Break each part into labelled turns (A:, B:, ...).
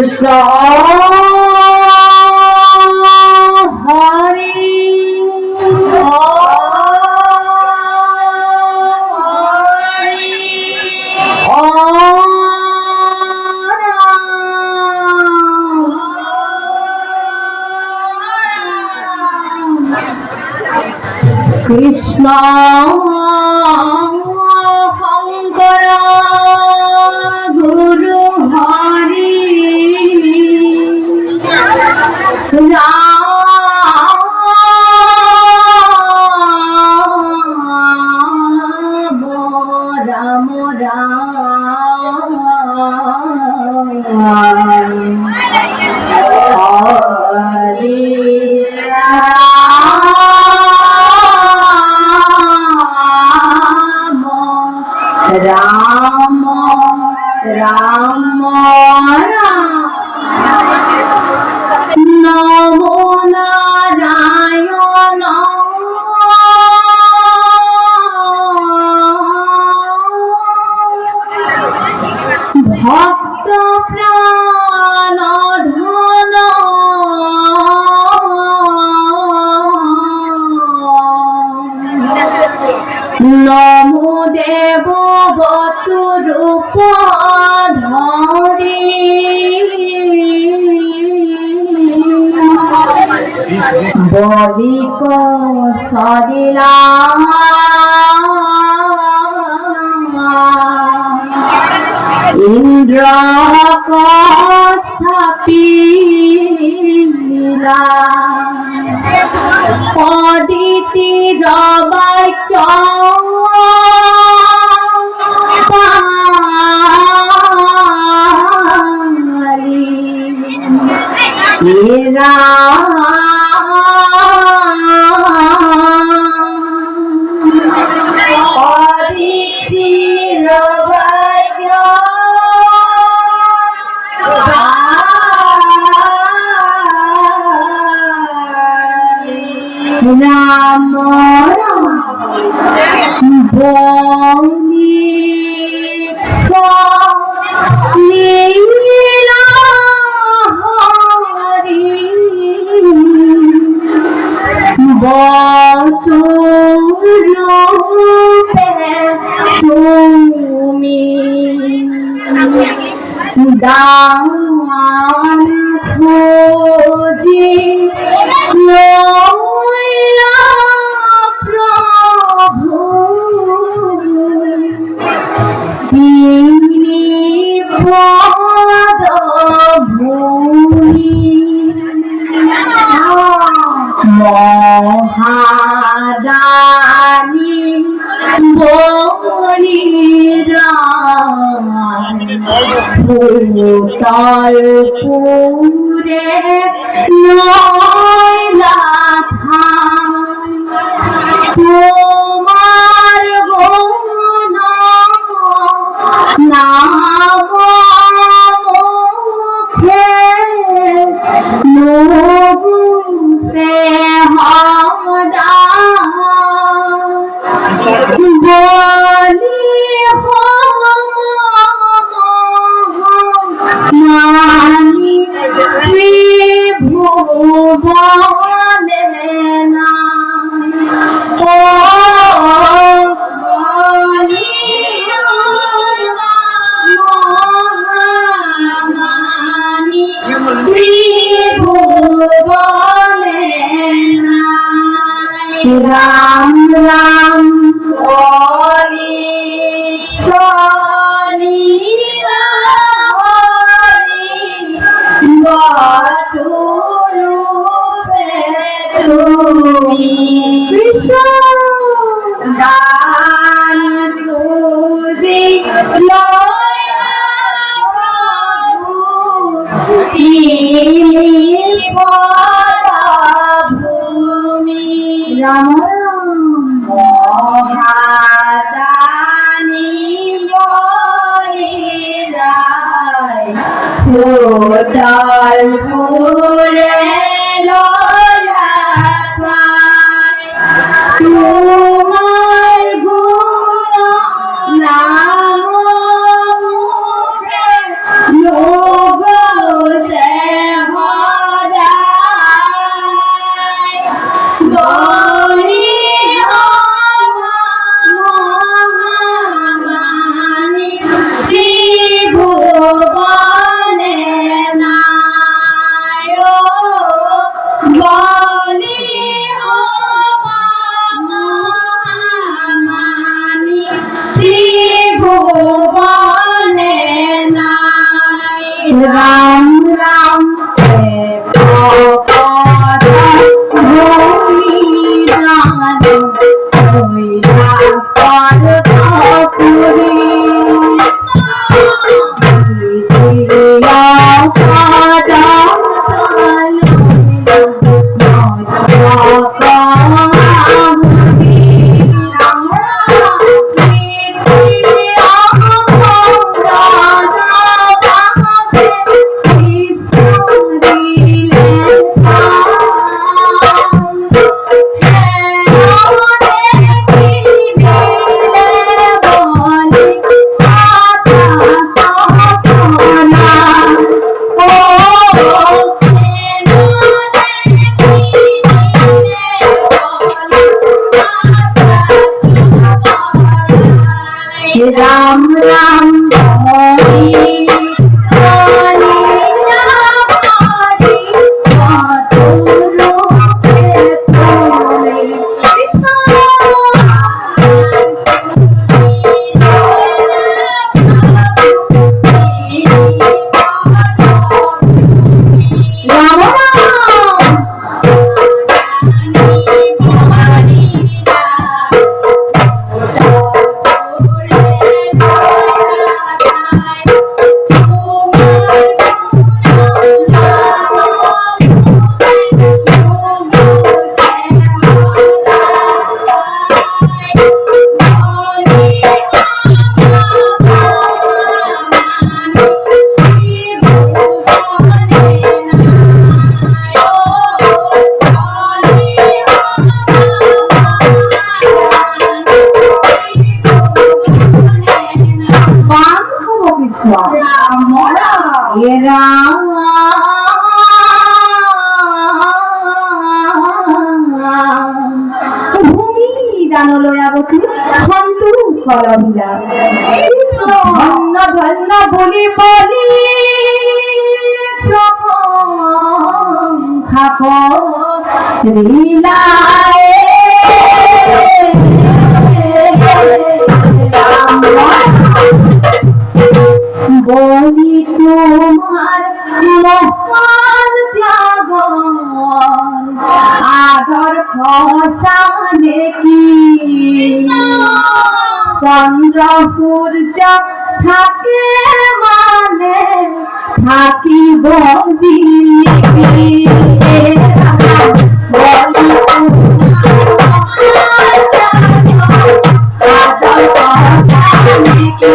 A: কৃষ্ণ হরি কৃষ্ণ শঙ্কৰ গুৰু হৰি ৰাম ৰাম ৰাম হৰি রাম রাম নমো নারায়ণ ভক্ত প্রাণ ধন নমো দেব বতু রূপ ধরি বলি কৌশলীলা ইন্দ্র কস্থাপিলা অদিতি রবাক্য এরা অদিতি রবাক্য রাম বলি লীলা হরি বতু রূপে তুমি দান খোঁজি প্রভু তিনি পদ ভূমি মহাদানী বলিরা ভূতল পুরে নয়লা তোমার গুণ নাম মুখে মুসে হদা বলি মানি ত্রিভুবনে না রাম রাম বলি বতু রূপে তুমি কৃষ্ণ দান খুঁজি তিনি ভূমি রাম মহাদানী বলিরায় ভূতল পুরে লয়া তোমার গুণ নাম মুখে লোক রাম রাম হরি হরি রাম হরি মধুর প্রেমে কৃষ্ণ ভূমি দানলয়াবতী সন্তু ফলবিলা ধন্য ধন্য বলি বলি খাপ লীলায় বলি তোমার মহান ত্যাগ আদর খসানে কি চন্দ্র সূর্য থাকে মানে থাকিব জিলিপি বলি আদর খসানে কি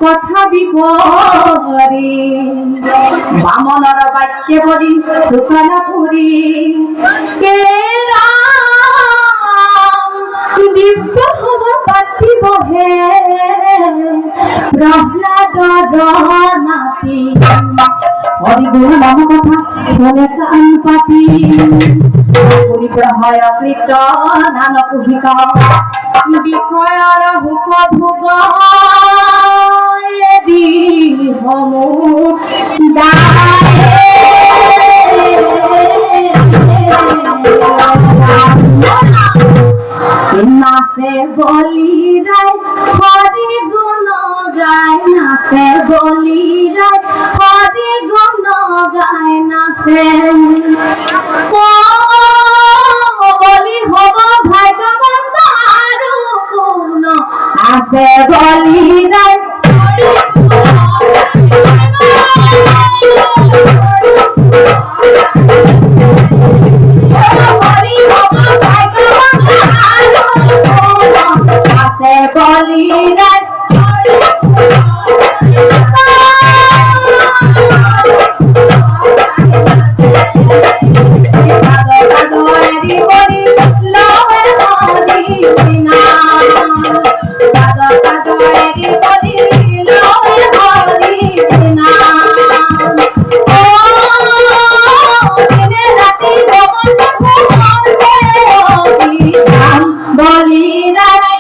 A: কথা বিপরী বামনর বাক্যে বলি সুতলা পুরী কে রাম দিব্য হব পার্থিব হে প্রহ্লাদ নাতি হরি গুরু নাম কথা শুনে কান পাতি পুরী প্রহয় কৃত নান কুহিক বিষয়ৰ হুক ভোগ নাচে বলি রায় হরি গুণ গায় নাচে বলি রায় হরি গুণ গায় নাচে বলি হব ভাগ্যবন্ত আৰু কোন আছে বলি রায় বলি রায় বলি রায়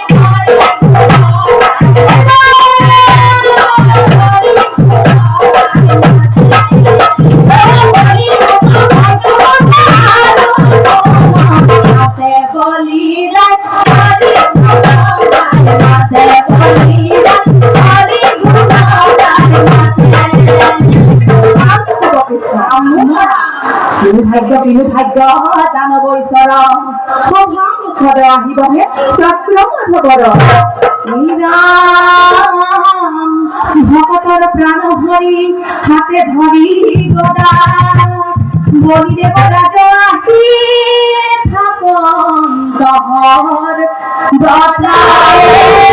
A: দানবৈশ্বৰ সভা মুখত আহিবহে চক্ৰমাধৱৰ ৰাম ভকতৰ প্ৰাণ হৰি হাতে ধৰি গদা বলিদেৱ ৰাজ আহি থাকক দহৰ বজায়